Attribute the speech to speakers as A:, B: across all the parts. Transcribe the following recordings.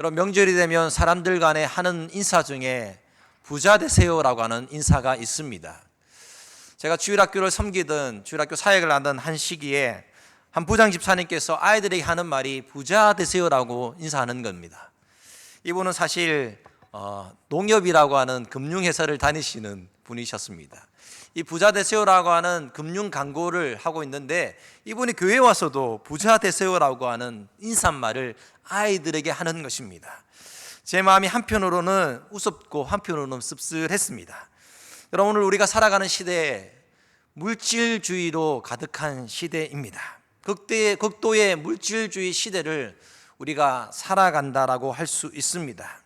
A: 여러분, 명절이 되면 사람들 간에 하는 인사 중에 부자 되세요라고 하는 인사가 있습니다. 제가 주일학교를 섬기던 주일학교 사역을 하던 한 시기에 한 부장 집사님께서 아이들에게 하는 말이 부자 되세요라고 인사하는 겁니다. 이분은 사실 농협이라고 하는 금융회사를 다니시는 분이셨습니다. 이 부자 되세요라고 하는 금융 광고를 하고 있는데 이분이 교회에 와서도 부자 되세요라고 하는 인사말을 아이들에게 하는 것입니다. 제 마음이 한편으로는 우습고 한편으로는 씁쓸했습니다. 여러분, 오늘 우리가 살아가는 시대에 물질주의로 가득한 시대입니다. 극도의 물질주의 시대를 우리가 살아간다라고 할 수 있습니다.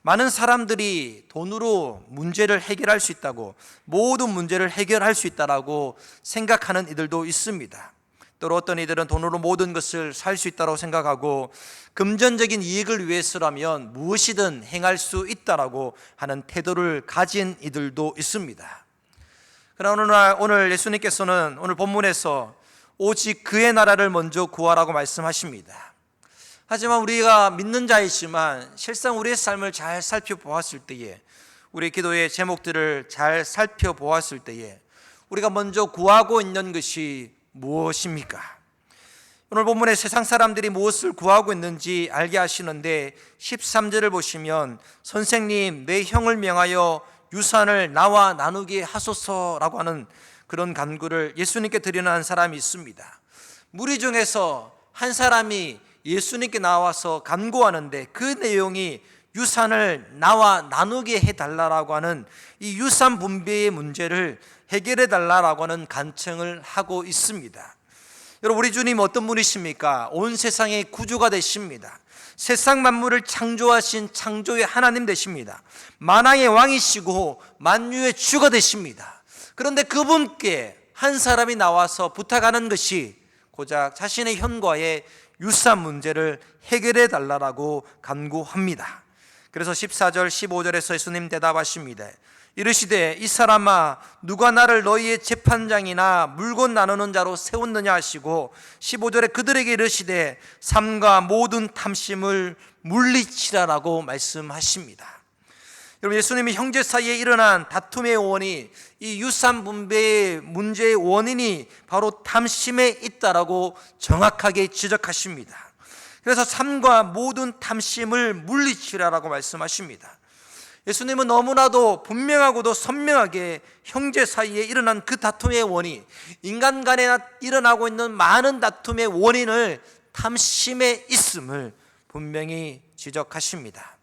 A: 많은 사람들이 돈으로 문제를 해결할 수 있다고, 모든 문제를 해결할 수 있다라고 생각하는 이들도 있습니다. 또 어떤 이들은 돈으로 모든 것을 살 수 있다고 생각하고 금전적인 이익을 위해서라면 무엇이든 행할 수 있다라고 하는 태도를 가진 이들도 있습니다. 그러나 오늘 예수님께서는 오늘 본문에서 오직 그의 나라를 먼저 구하라고 말씀하십니다. 하지만 우리가 믿는 자이지만 실상 우리의 삶을 잘 살펴보았을 때에, 우리 기도의 제목들을 잘 살펴보았을 때에 우리가 먼저 구하고 있는 것이 무엇입니까? 오늘 본문에 세상 사람들이 무엇을 구하고 있는지 알게 하시는데 13절을 보시면 선생님, 내 형을 명하여 유산을 나와 나누게 하소서라고 하는 그런 간구를 예수님께 드리는 한 사람이 있습니다. 무리 중에서 한 사람이 예수님께 나와서 간구하는데 그 내용이 유산을 나와 나누게 해달라고 하는 이 유산 분배의 문제를 해결해 달라고 하는 간청을 하고 있습니다. 여러분, 우리 주님 어떤 분이십니까? 온 세상의 구주가 되십니다. 세상 만물을 창조하신 창조의 하나님 되십니다. 만왕의 왕이시고 만유의 주가 되십니다. 그런데 그분께 한 사람이 나와서 부탁하는 것이 고작 자신의 현과의 유산 문제를 해결해 달라고 간구합니다. 그래서 14절 15절에서 예수님 대답하십니다. 이르시되 이 사람아, 누가 나를 너희의 재판장이나 물건 나누는 자로 세웠느냐 하시고 15절에 그들에게 이르시되 삶과 모든 탐심을 물리치라라고 말씀하십니다. 여러분, 예수님이 형제 사이에 일어난 다툼의 원인이, 이 유산 분배의 문제의 원인이 바로 탐심에 있다라고 정확하게 지적하십니다. 그래서 삶과 모든 탐심을 물리치라라고 말씀하십니다. 예수님은 너무나도 분명하고도 선명하게 형제 사이에 일어난 그 다툼의 원인, 인간 간에 일어나고 있는 많은 다툼의 원인을 탐심에 있음을 분명히 지적하십니다.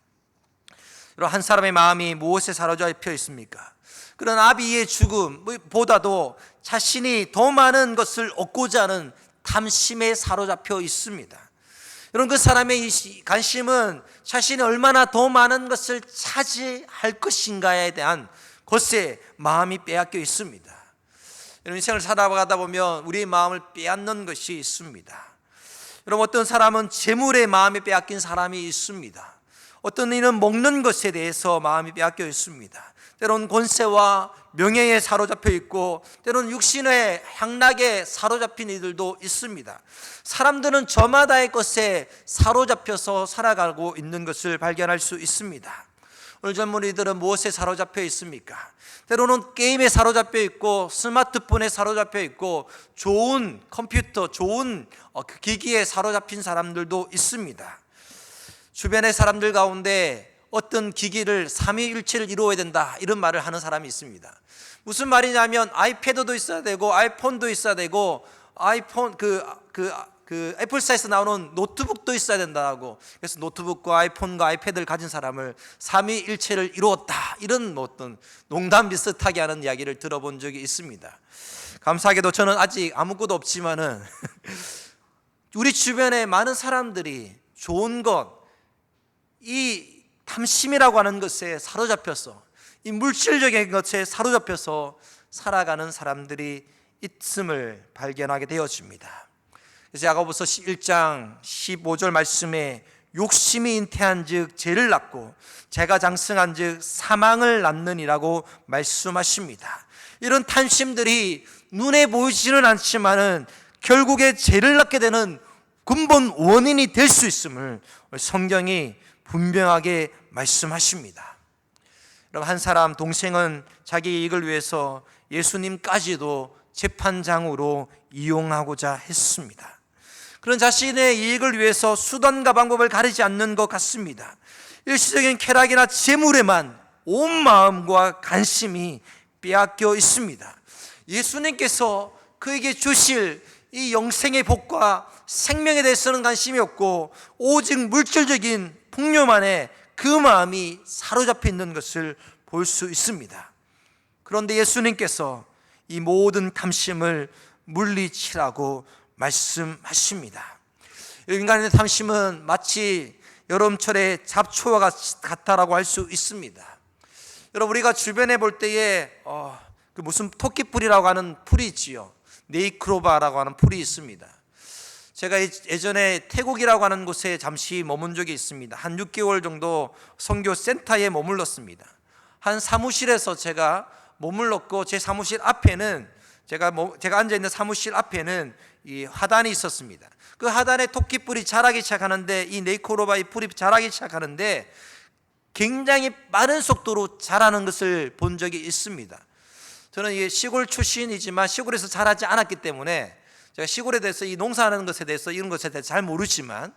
A: 여러분, 한 사람의 마음이 무엇에 사로잡혀 있습니까? 그런 아비의 죽음보다도 자신이 더 많은 것을 얻고자 하는 탐심에 사로잡혀 있습니다. 여러분, 그 사람의 관심은 자신이 얼마나 더 많은 것을 차지할 것인가에 대한 것에 마음이 빼앗겨 있습니다. 여러분, 인생을 살아가다 보면 우리의 마음을 빼앗는 것이 있습니다. 여러분, 어떤 사람은 재물에 마음이 빼앗긴 사람이 있습니다. 어떤 이는 먹는 것에 대해서 마음이 빼앗겨 있습니다. 때로는 권세와 명예에 사로잡혀 있고 때로는 육신의 향락에 사로잡힌 이들도 있습니다. 사람들은 저마다의 것에 사로잡혀서 살아가고 있는 것을 발견할 수 있습니다. 오늘 젊은이들은 무엇에 사로잡혀 있습니까? 때로는 게임에 사로잡혀 있고 스마트폰에 사로잡혀 있고 좋은 컴퓨터, 좋은 기기에 사로잡힌 사람들도 있습니다. 주변의 사람들 가운데 어떤 기기를 삼위일체를 이루어야 된다, 이런 말을 하는 사람이 있습니다. 무슨 말이냐면 아이패드도 있어야 되고 아이폰도 있어야 되고 아이폰 애플사에서 나오는 노트북도 있어야 된다고. 그래서 노트북과 아이폰과 아이패드를 가진 사람을 삼위일체를 이루었다, 이런 어떤 농담 비슷하게 하는 이야기를 들어본 적이 있습니다. 감사하게도 저는 아직 아무것도 없지만은 우리 주변에 많은 사람들이 좋은 것, 이 탐심이라고 하는 것에 사로잡혀서, 이 물질적인 것에 사로잡혀서 살아가는 사람들이 있음을 발견하게 되어집니다. 그래서 야고보서 1장 15절 말씀에 욕심이 잉태한 즉 죄를 낳고 죄가 장성한 즉 사망을 낳느니라고 말씀하십니다. 이런 탐심들이 눈에 보이지는 않지만은 결국에 죄를 낳게 되는 근본 원인이 될 수 있음을 성경이 분명하게 말씀하십니다. 여러분, 한 사람 동생은 자기 이익을 위해서 예수님까지도 재판장으로 이용하고자 했습니다. 그런 자신의 이익을 위해서 수단과 방법을 가리지 않는 것 같습니다. 일시적인 쾌락이나 재물에만 온 마음과 관심이 빼앗겨 있습니다. 예수님께서 그에게 주실 이 영생의 복과 생명에 대해서는 관심이 없고 오직 물질적인 풍요만에 그 마음이 사로잡혀 있는 것을 볼 수 있습니다. 그런데 예수님께서 이 모든 탐심을 물리치라고 말씀하십니다. 인간의 탐심은 마치 여름철의 잡초와 같다라고 할 수 있습니다. 여러분, 우리가 주변에 볼 때에 무슨 토끼뿔이라고 하는 풀이 있지요. 네이크로바라고 하는 풀이 있습니다. 제가 예전에 태국이라고 하는 곳에 잠시 머문 적이 있습니다. 한 6개월 정도 선교 센터에 머물렀습니다. 한 사무실에서 제가 머물렀고, 제 사무실 앞에는 제가 앉아있는 사무실 앞에는 이 화단이 있었습니다. 그 화단에 토끼뿔이 자라기 시작하는데, 이 네이크로바의 풀이 자라기 시작하는데 굉장히 빠른 속도로 자라는 것을 본 적이 있습니다. 저는 이 시골 출신이지만 시골에서 자라지 않았기 때문에 제가 시골에 대해서 이 농사하는 것에 대해서 이런 것에 대해서 잘 모르지만,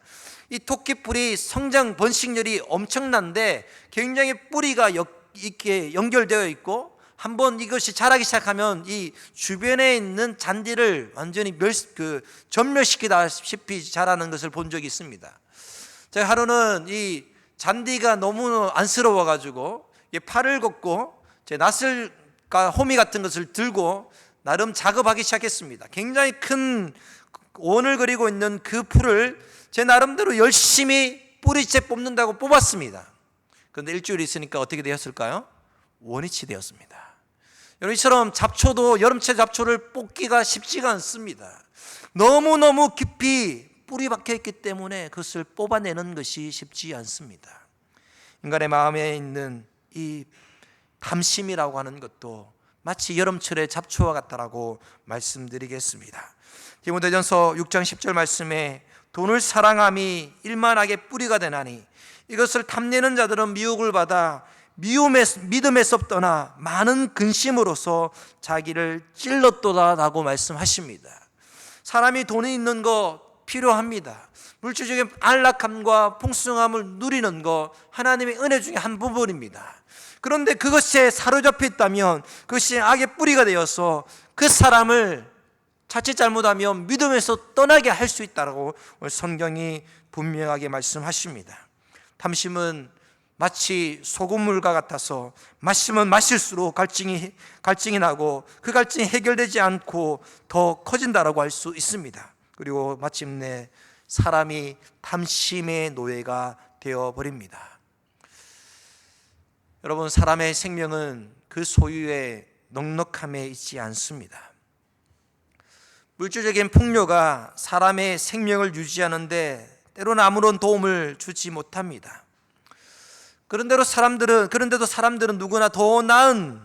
A: 이 토끼뿔이 성장 번식률이 엄청난데 굉장히 뿌리가 이렇게 연결되어 있고, 한번 이것이 자라기 시작하면 이 주변에 있는 잔디를 완전히 전멸시키다시피 자라는 것을 본 적이 있습니다. 제가 하루는 이 잔디가 너무 안쓰러워 가지고 팔을 걷고 제 낫을과 호미 같은 것을 들고 나름 작업하기 시작했습니다. 굉장히 큰 원을 그리고 있는 그 풀을 제 나름대로 열심히 뿌리째 뽑는다고 뽑았습니다. 그런데 일주일 있으니까 어떻게 되었을까요? 원위치 되었습니다. 여러분, 이처럼 잡초도 여름철 잡초를 뽑기가 쉽지가 않습니다. 너무너무 깊이 뿌리 박혀 있기 때문에 그것을 뽑아내는 것이 쉽지 않습니다. 인간의 마음에 있는 이 탐심이라고 하는 것도 마치 여름철의 잡초와 같다라고 말씀드리겠습니다. 디모데전서 6장 10절 말씀에 돈을 사랑함이 일만하게 뿌리가 되나니 이것을 탐내는 자들은 미혹을 받아 믿음에서 떠나 많은 근심으로서 자기를 찔렀도다라고 말씀하십니다. 사람이 돈이 있는 거 필요합니다. 물질적인 안락함과 풍성함을 누리는 것, 하나님의 은혜 중에 한 부분입니다. 그런데 그것에 사로잡혀 있다면 그것이 악의 뿌리가 되어서 그 사람을 자칫 잘못하면 믿음에서 떠나게 할 수 있다고 성경이 분명하게 말씀하십니다. 탐심은 마치 소금물과 같아서 마시면 마실수록 갈증이 나고 그 갈증이 해결되지 않고 더 커진다라고 할 수 있습니다. 그리고 마침내 사람이 탐심의 노예가 되어버립니다. 여러분, 사람의 생명은 그 소유의 넉넉함에 있지 않습니다. 물질적인 풍요가 사람의 생명을 유지하는데 때로는 아무런 도움을 주지 못합니다. 그런데도 사람들은 누구나 더 나은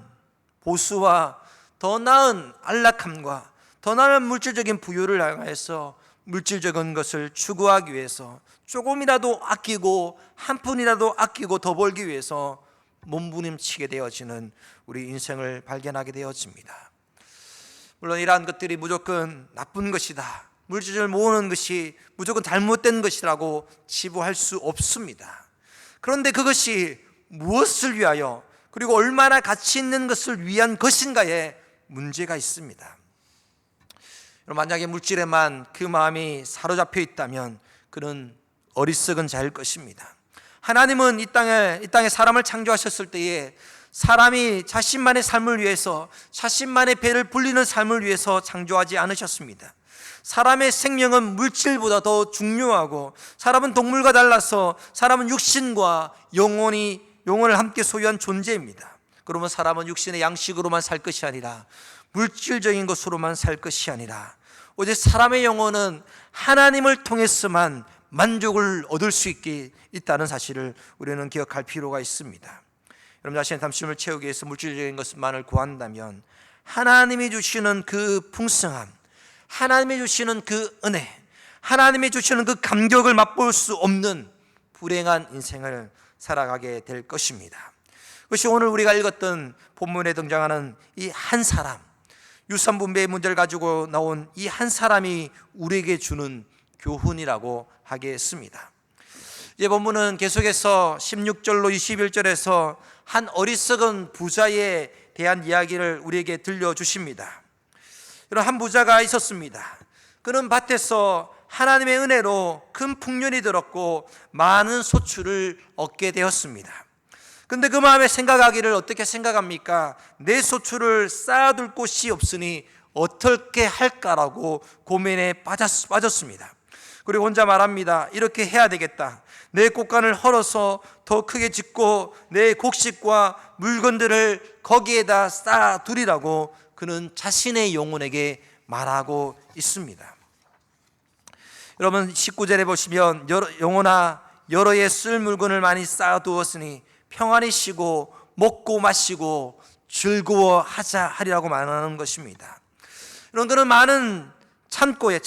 A: 보수와 더 나은 안락함과 더 나은 물질적인 부유를 향해서 물질적인 것을 추구하기 위해서 조금이라도 아끼고 한 푼이라도 아끼고 더 벌기 위해서 몸부림치게 되어지는 우리 인생을 발견하게 되어집니다. 물론 이러한 것들이 무조건 나쁜 것이다, 물질을 모으는 것이 무조건 잘못된 것이라고 치부할 수 없습니다. 그런데 그것이 무엇을 위하여 그리고 얼마나 가치 있는 것을 위한 것인가에 문제가 있습니다. 만약에 물질에만 그 마음이 사로잡혀 있다면 그는 어리석은 자일 것입니다. 하나님은 이 땅에 사람을 창조하셨을 때에 사람이 자신만의 삶을 위해서, 자신만의 배를 불리는 삶을 위해서 창조하지 않으셨습니다. 사람의 생명은 물질보다 더 중요하고, 사람은 동물과 달라서 사람은 육신과 영혼을 함께 소유한 존재입니다. 그러면 사람은 육신의 양식으로만 살 것이 아니라 물질적인 것으로만 살 것이 아니라 오직 사람의 영혼은 하나님을 통해서만 만족을 얻을 수 있다는 사실을 우리는 기억할 필요가 있습니다. 여러분 자신의 탐심을 채우기 위해서 물질적인 것만을 구한다면 하나님이 주시는 그 풍성함, 하나님이 주시는 그 은혜, 하나님이 주시는 그 감격을 맛볼 수 없는 불행한 인생을 살아가게 될 것입니다. 그것이 오늘 우리가 읽었던 본문에 등장하는 이 한 사람, 유산분배의 문제를 가지고 나온 이 한 사람이 우리에게 주는 교훈이라고 하겠습니다. 이제 본문은 계속해서 16절로 21절에서 한 어리석은 부자에 대한 이야기를 우리에게 들려주십니다. 이런 한 부자가 있었습니다. 그는 밭에서 하나님의 은혜로 큰 풍년이 들었고 많은 소출을 얻게 되었습니다. 근데 그 마음에 생각하기를 어떻게 생각합니까? 내 소출을 쌓아둘 곳이 없으니 어떻게 할까라고 고민에 빠졌습니다. 그리고 혼자 말합니다. 이렇게 해야 되겠다. 내 곡간을 헐어서 더 크게 짓고 내 곡식과 물건들을 거기에다 쌓아두리라고 그는 자신의 영혼에게 말하고 있습니다. 여러분 19절에 보시면 영혼아 여러의 쓸 물건을 많이 쌓아두었으니 평안히 쉬고 먹고 마시고 즐거워하자 하리라고 말하는 것입니다. 이런 그는 많은 창고에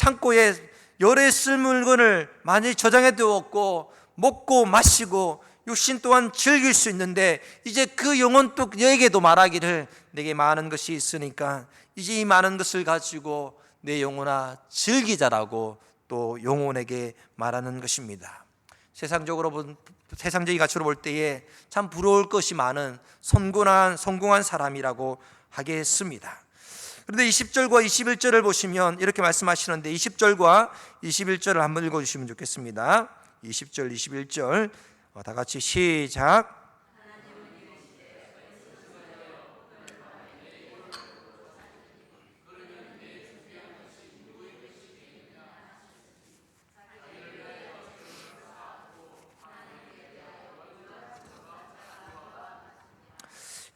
A: 여러의 쓸 물건을 많이 저장해 두었고 먹고 마시고 육신 또한 즐길 수 있는데 이제 그 영혼 또 너에게도 말하기를 내게 많은 것이 있으니까 이제 이 많은 것을 가지고 내 영혼아 즐기자라고 또 영혼에게 말하는 것입니다. 세상적인 가치로 볼 때에 참 부러울 것이 많은 성공한 사람이라고 하겠습니다. 그런데 20절과 21절을 보시면 이렇게 말씀하시는데 20절과 21절을 한번 읽어주시면 좋겠습니다. 20절, 21절 다 같이 시작.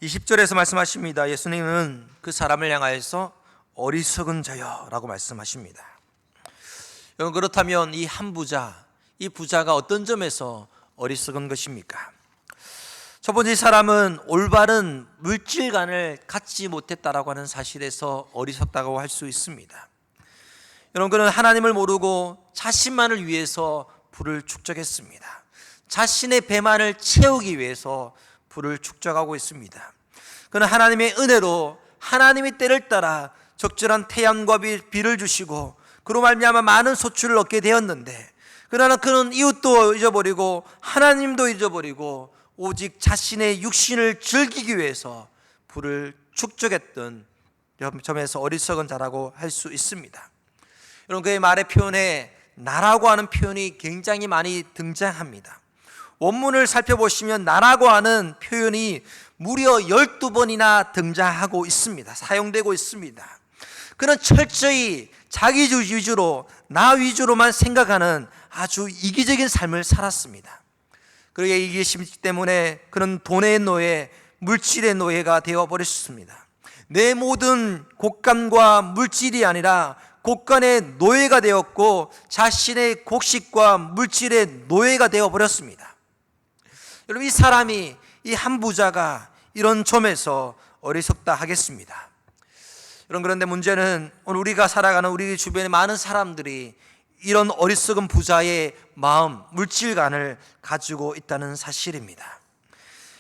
A: 20절에서 말씀하십니다. 예수님은 그 사람을 향하여서 어리석은 자여 라고 말씀하십니다. 여러분 그렇다면 이 한 부자, 이 부자가 어떤 점에서 어리석은 것입니까? 첫 번째 사람은 올바른 물질관을 갖지 못했다라고 하는 사실에서 어리석다고 할 수 있습니다. 여러분 그는 하나님을 모르고 자신만을 위해서 부를 축적했습니다. 자신의 배만을 채우기 위해서 부를 축적하고 있습니다. 그는 하나님의 은혜로 하나님의 때를 따라 적절한 태양과 비를 주시고 그로 말미암아 많은 소출을 얻게 되었는데 그러나 그는 이웃도 잊어버리고 하나님도 잊어버리고 오직 자신의 육신을 즐기기 위해서 부를 축적했던 점에서 어리석은 자라고 할 수 있습니다. 여러분 그의 말의 표현에 나라고 하는 표현이 굉장히 많이 등장합니다. 원문을 살펴보시면 나라고 하는 표현이 무려 12번이나 등장하고 있습니다. 사용되고 있습니다. 그는 철저히 자기 위주로 나 위주로만 생각하는 아주 이기적인 삶을 살았습니다. 그러기에 이기심기 때문에 그는 돈의 노예, 물질의 노예가 되어버렸습니다. 내 모든 곡간과 물질이 아니라 곡간의 노예가 되었고 자신의 곡식과 물질의 노예가 되어버렸습니다. 여러분 이 사람이 이 한 부자가 이런 점에서 어리석다 하겠습니다. 여러분 그런데 문제는 오늘 우리가 살아가는 우리 주변의 많은 사람들이 이런 어리석은 부자의 마음, 물질관을 가지고 있다는 사실입니다.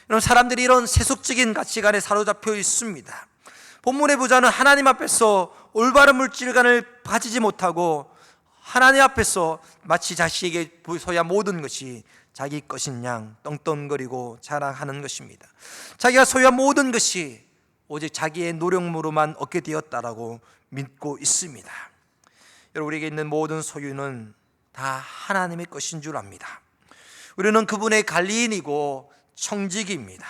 A: 여러분 사람들이 이런 세속적인 가치관에 사로잡혀 있습니다. 본문의 부자는 하나님 앞에서 올바른 물질관을 가지지 못하고 하나님 앞에서 마치 자신에게 소유한 모든 것이 자기 것인 양 떵떵거리고 자랑하는 것입니다. 자기가 소유한 모든 것이 오직 자기의 노력으로만 얻게 되었다라고 믿고 있습니다. 여러분 우리에게 있는 모든 소유는 다 하나님의 것인 줄 압니다. 우리는 그분의 관리인이고 청지기입니다.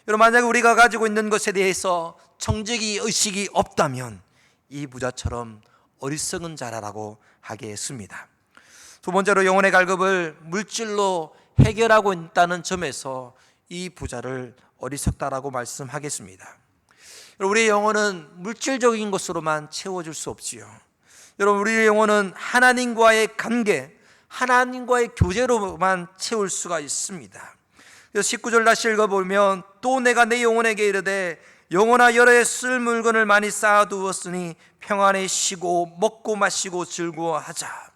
A: 여러분 만약에 우리가 가지고 있는 것에 대해서 청지기 의식이 없다면 이 부자처럼 어리석은 자라라고 하겠습니다. 두 번째로 영혼의 갈급을 물질로 해결하고 있다는 점에서 이 부자를 어리석다라고 말씀하겠습니다. 여러분 우리의 영혼은 물질적인 것으로만 채워줄 수 없지요. 여러분 우리의 영혼은 하나님과의 관계, 하나님과의 교제로만 채울 수가 있습니다. 그래서 19절 다시 읽어보면 또 내가 내 영혼에게 이르되 영혼아 여러의 쓸 물건을 많이 쌓아두었으니 평안히 쉬고 먹고 마시고 즐거워하자.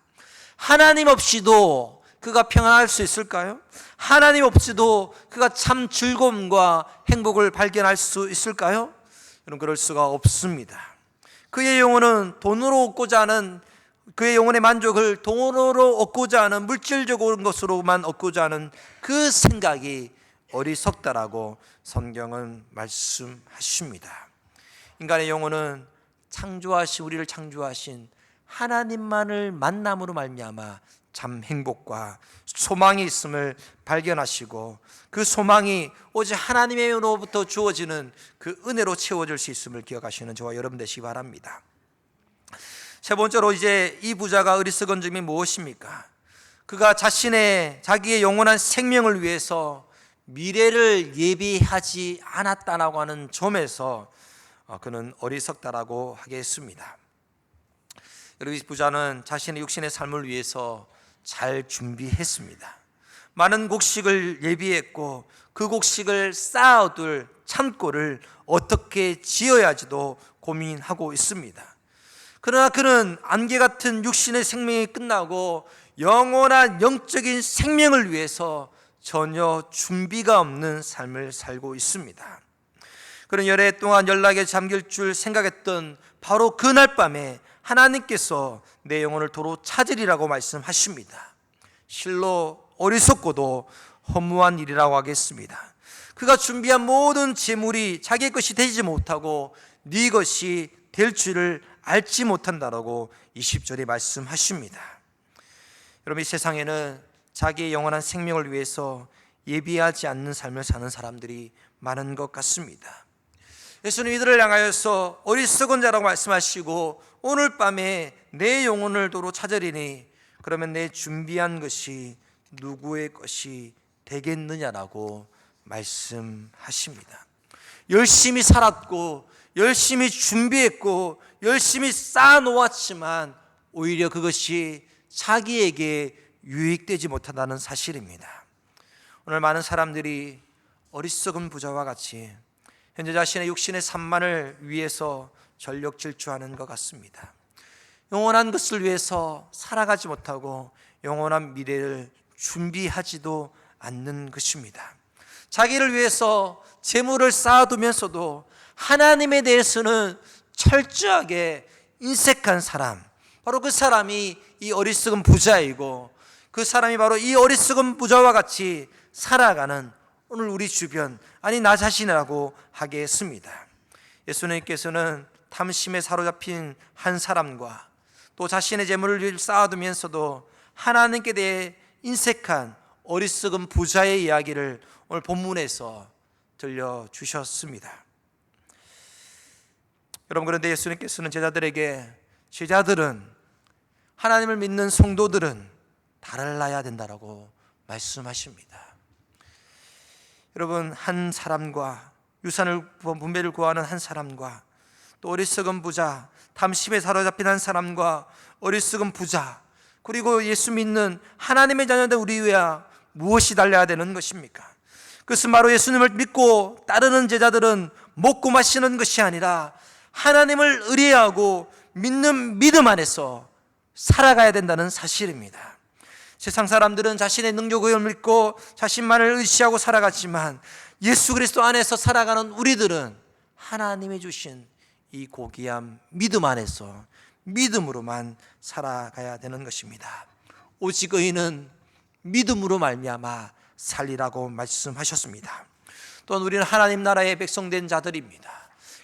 A: 하나님 없이도 그가 평안할 수 있을까요? 하나님 없이도 그가 참 즐거움과 행복을 발견할 수 있을까요? 여러분, 그럴 수가 없습니다. 그의 영혼은 돈으로 얻고자 하는, 그의 영혼의 만족을 돈으로 얻고자 하는, 물질적인 것으로만 얻고자 하는 그 생각이 어리석다라고 성경은 말씀하십니다. 인간의 영혼은 우리를 창조하신 하나님만을 만남으로 말미암아 참 행복과 소망이 있음을 발견하시고, 그 소망이 오직 하나님으로부터 주어지는 그 은혜로 채워질 수 있음을 기억하시는 저와 여러분 되시기 바랍니다. 세 번째로, 이제 이 부자가 어리석은 점이 무엇입니까? 그가 자기의 영원한 생명을 위해서 미래를 예비하지 않았다라고 하는 점에서 그는 어리석다라고 하겠습니다. 여러분, 이 부자는 자신의 육신의 삶을 위해서 잘 준비했습니다. 많은 곡식을 예비했고, 그 곡식을 쌓아둘 창고를 어떻게 지어야지도 고민하고 있습니다. 그러나 그는 안개 같은 육신의 생명이 끝나고 영원한 영적인 생명을 위해서 전혀 준비가 없는 삶을 살고 있습니다. 그는 열애 동안 연락에 잠길 줄 생각했던 바로 그날 밤에 하나님께서 내 영혼을 도로 찾으리라고 말씀하십니다. 실로 어리석고도 허무한 일이라고 하겠습니다. 그가 준비한 모든 재물이 자기의 것이 되지 못하고 네 것이 될 줄을 알지 못한다라고 20절에 말씀하십니다. 여러분, 이 세상에는 자기의 영원한 생명을 위해서 예비하지 않는 삶을 사는 사람들이 많은 것 같습니다. 예수님 이들을 향하여서 어리석은 자라고 말씀하시고, 오늘 밤에 내 영혼을 도로 찾으리니 그러면 내 준비한 것이 누구의 것이 되겠느냐라고 말씀하십니다. 열심히 살았고, 열심히 준비했고, 열심히 쌓아놓았지만 오히려 그것이 자기에게 유익되지 못한다는 사실입니다. 오늘 많은 사람들이 어리석은 부자와 같이 현재 자신의 육신의 산만을 위해서 전력 질주하는 것 같습니다. 영원한 것을 위해서 살아가지 못하고 영원한 미래를 준비하지도 않는 것입니다. 자기를 위해서 재물을 쌓아두면서도 하나님에 대해서는 철저하게 인색한 사람, 바로 그 사람이 이 어리석은 부자이고, 그 사람이 바로 이 어리석은 부자와 같이 살아가는 오늘 우리 주변, 아니 나 자신이라고 하겠습니다. 예수님께서는 탐심에 사로잡힌 한 사람과 또 자신의 재물을 쌓아두면서도 하나님께 대해 인색한 어리석은 부자의 이야기를 오늘 본문에서 들려주셨습니다. 여러분, 그런데 예수님께서는 제자들은 하나님을 믿는 성도들은 달라야 된다라고 말씀하십니다. 여러분, 한 사람과 유산을 분배를 구하는 한 사람과 또 어리석은 부자, 탐심에 사로잡힌 한 사람과 어리석은 부자, 그리고 예수 믿는 하나님의 자녀된 우리와 무엇이 달라야 되는 것입니까? 그것은 바로 예수님을 믿고 따르는 제자들은 먹고 마시는 것이 아니라 하나님을 의뢰하고 믿는 믿음 안에서 살아가야 된다는 사실입니다. 세상 사람들은 자신의 능력을 믿고 자신만을 의지하고 살아갔지만, 예수 그리스도 안에서 살아가는 우리들은 하나님이 주신 이 고귀한 믿음 안에서 믿음으로만 살아가야 되는 것입니다. 오직 의인은 믿음으로 말미암아 살리라고 말씀하셨습니다. 또한 우리는 하나님 나라의 백성된 자들입니다.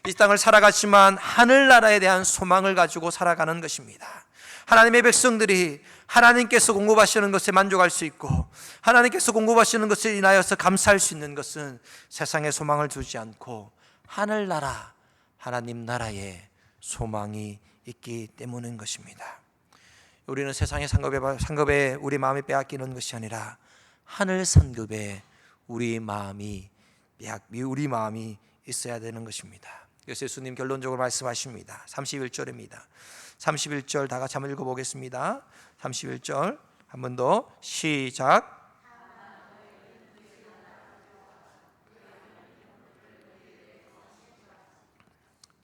A: 이 땅을 살아갔지만 하늘나라에 대한 소망을 가지고 살아가는 것입니다. 하나님의 백성들이 하나님께서 공급하시는 것에 만족할 수 있고, 하나님께서 공급하시는 것에 인하여서 감사할 수 있는 것은 세상에 소망을 두지 않고 하늘나라, 하나님 나라에 소망이 있기 때문인 것입니다. 우리는 세상의 상급에 우리 마음이 빼앗기는 것이 아니라 하늘 상급에 우리 마음이 있어야 되는 것입니다. 그래서 예수님 결론적으로 말씀하십니다. 31절입니다. 31절 다 같이 한번 읽어보겠습니다. 31절 한 번 더 시작.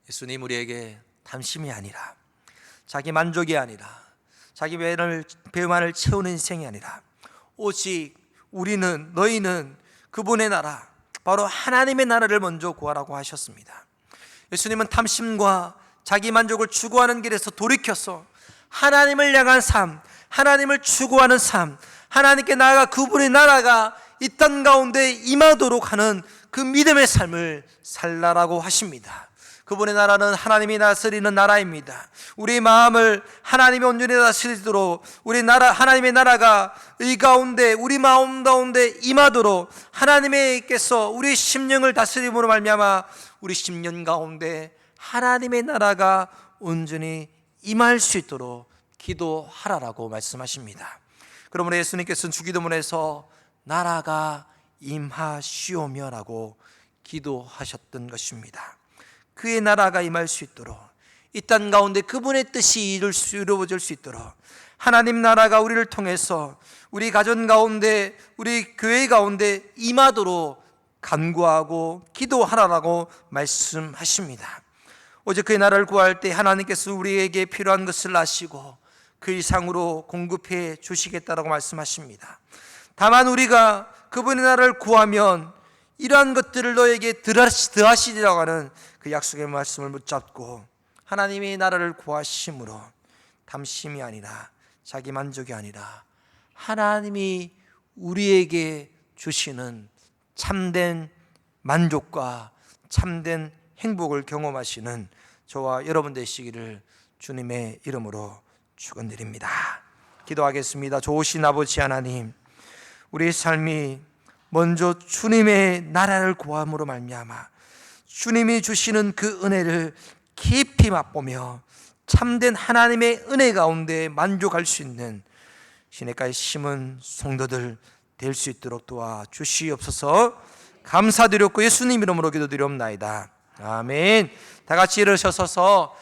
A: 예수님 우리에게 탐심이 아니라, 자기 만족이 아니라, 자기 배만을 채우는 인생이 아니라 오직 너희는 그분의 나라, 바로 하나님의 나라를 먼저 구하라고 하셨습니다. 예수님은 탐심과 자기 만족을 추구하는 길에서 돌이켜서 하나님을 향한 삶, 하나님을 추구하는 삶, 하나님께 나아가 그분의 나라가 이 땅 가운데 임하도록 하는 그 믿음의 삶을 살라라고 하십니다. 그분의 나라는 하나님이 다스리는 나라입니다. 우리 마음을 하나님이 온전히 다스리도록 하나님의 나라가 이 가운데 우리 마음 가운데 임하도록 하나님께서 우리 심령을 다스림으로 말미암아 우리 심령 가운데 하나님의 나라가 온전히 임할 수 있도록 기도하라라고 말씀하십니다. 그러므로 예수님께서는 주기도문에서 나라가 임하시오며라고 기도하셨던 것입니다. 그의 나라가 임할 수 있도록, 이 땅 가운데 그분의 뜻이 이루어질 수 있도록 하나님 나라가 우리를 통해서 우리 가정 가운데, 우리 교회 가운데 임하도록 간구하고 기도하라라고 말씀하십니다. 오직 그의 나라를 구할 때 하나님께서 우리에게 필요한 것을 아시고 그 이상으로 공급해 주시겠다라고 말씀하십니다. 다만 우리가 그분의 나라를 구하면 이러한 것들을 너에게 더하시리라고 하는 그 약속의 말씀을 붙잡고 하나님의 나라를 구하심으로 탐심이 아니라 자기 만족이 아니라 하나님이 우리에게 주시는 참된 만족과 참된 행복을 경험하시는 저와 여러분 되시기를 주님의 이름으로 축원드립니다. 기도하겠습니다. 좋으신 아버지 하나님, 우리의 삶이 먼저 주님의 나라를 구함으로 말미암아 주님이 주시는 그 은혜를 깊이 맛보며 참된 하나님의 은혜 가운데 만족할 수 있는 시냇가에 심은 성도들 될 수 있도록 도와주시옵소서. 감사드렸고 예수님 이름으로 기도드리옵나이다. 아멘. 다 같이 일어서서